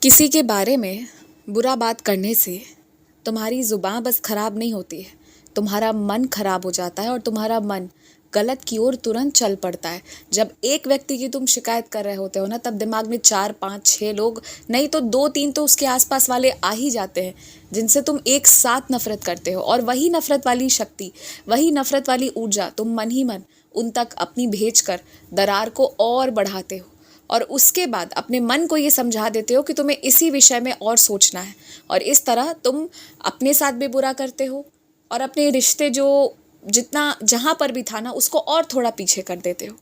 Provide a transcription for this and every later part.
किसी के बारे में बुरा बात करने से तुम्हारी ज़ुबान बस ख़राब नहीं होती है, तुम्हारा मन ख़राब हो जाता है और तुम्हारा मन गलत की ओर तुरंत चल पड़ता है। जब एक व्यक्ति की तुम शिकायत कर रहे होते हो ना, तब दिमाग में 4 5 6 लोग, नहीं तो 2 3 तो उसके आसपास वाले आ ही जाते हैं, जिनसे तुम एक साथ नफरत करते हो। और वही नफरत वाली शक्ति, वही नफरत वाली ऊर्जा तुम मन ही मन उन तक अपनी भेज कर दरार को और बढ़ाते हो। और उसके बाद अपने मन को ये समझा देते हो कि तुम्हें इसी विषय में और सोचना है, और इस तरह तुम अपने साथ भी बुरा करते हो और अपने रिश्ते जो जितना जहाँ पर भी था ना, उसको और थोड़ा पीछे कर देते हो।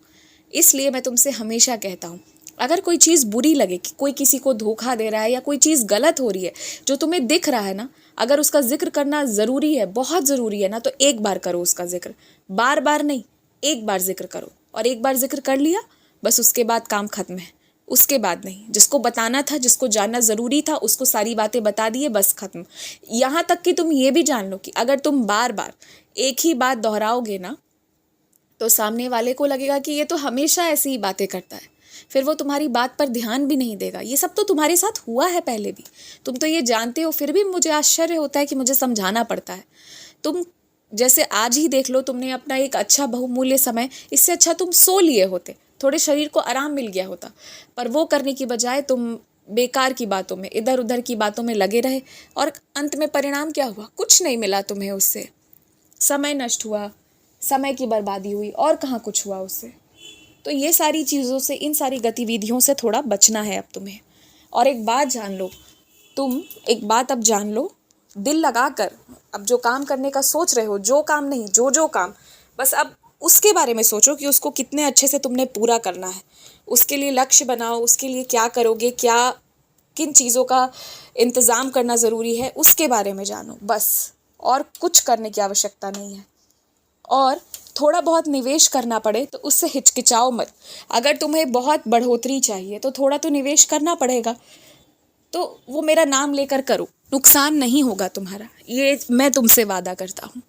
इसलिए मैं तुमसे हमेशा कहता हूँ, अगर कोई चीज़ बुरी लगे कि कोई किसी को धोखा दे रहा है या कोई चीज़ गलत हो रही है जो तुम्हें दिख रहा है ना, अगर उसका जिक्र करना ज़रूरी है, बहुत ज़रूरी है ना, तो एक बार करो उसका जिक्र, बार बार नहीं, एक बार जिक्र करो। और एक बार जिक्र कर लिया, बस उसके बाद काम खत्म है। उसके बाद नहीं, जिसको बताना था, जिसको जानना ज़रूरी था, उसको सारी बातें बता दिए, बस खत्म। यहाँ तक कि तुम ये भी जान लो कि अगर तुम बार बार एक ही बात दोहराओगे ना, तो सामने वाले को लगेगा कि ये तो हमेशा ऐसी ही बातें करता है, फिर वो तुम्हारी बात पर ध्यान भी नहीं देगा। ये सब तो तुम्हारे साथ हुआ है पहले भी, तुम तो ये जानते हो, फिर भी मुझे आश्चर्य होता है कि मुझे समझाना पड़ता है। तुम जैसे आज ही देख लो, तुमने अपना एक अच्छा बहुमूल्य समय, इससे अच्छा तुम सो लिए होते, थोड़े शरीर को आराम मिल गया होता, पर वो करने की बजाय तुम बेकार की बातों में, इधर उधर की बातों में लगे रहे, और अंत में परिणाम क्या हुआ? कुछ नहीं मिला तुम्हें उससे। समय नष्ट हुआ, समय की बर्बादी हुई, और कहाँ कुछ हुआ उससे। तो ये सारी चीज़ों से, इन सारी गतिविधियों से थोड़ा बचना है अब तुम्हें। और एक बात जान लो, तुम एक बात अब जान लो, दिल लगा कर अब जो काम करने का सोच रहे हो, जो काम नहीं, जो काम, बस अब उसके बारे में सोचो कि उसको कितने अच्छे से तुमने पूरा करना है। उसके लिए लक्ष्य बनाओ, उसके लिए क्या करोगे, क्या किन चीज़ों का इंतज़ाम करना ज़रूरी है, उसके बारे में जानो बस। और कुछ करने की आवश्यकता नहीं है। और थोड़ा बहुत निवेश करना पड़े तो उससे हिचकिचाओ मत। अगर तुम्हें बहुत बढ़ोतरी चाहिए तो थोड़ा तो निवेश करना पड़ेगा, तो वो मेरा नाम लेकर करो, नुकसान नहीं होगा तुम्हारा, ये मैं तुमसे वादा करता हूँ।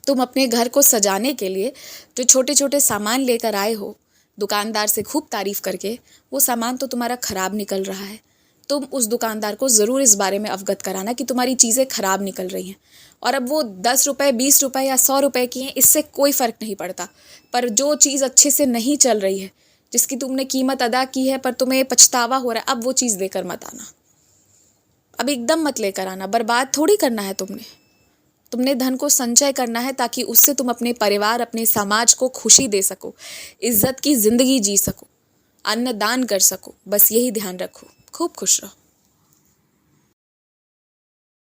तुम अपने घर को सजाने के लिए जो छोटे छोटे सामान लेकर आए हो दुकानदार से खूब तारीफ करके, वो सामान तो तुम्हारा ख़राब निकल रहा है। तुम उस दुकानदार को ज़रूर इस बारे में अवगत कराना कि तुम्हारी चीज़ें ख़राब निकल रही हैं। और अब वो 10 रुपये, 20 रुपये या 100 रुपये की हैं, इससे कोई फ़र्क नहीं पड़ता। पर जो चीज़ अच्छे से नहीं चल रही है, जिसकी तुमने कीमत अदा की है पर तुम्हें पछतावा हो रहा है, अब वो चीज़ देकर मत आना। अब एकदम मत लेकर आना, बर्बाद थोड़ी करना है तुमने। तुमने धन को संचय करना है ताकि उससे तुम अपने परिवार, अपने समाज को खुशी दे सको, इज्जत की ज़िंदगी जी सको, अन्नदान कर सको। बस यही ध्यान रखो। खूब खुश रहो।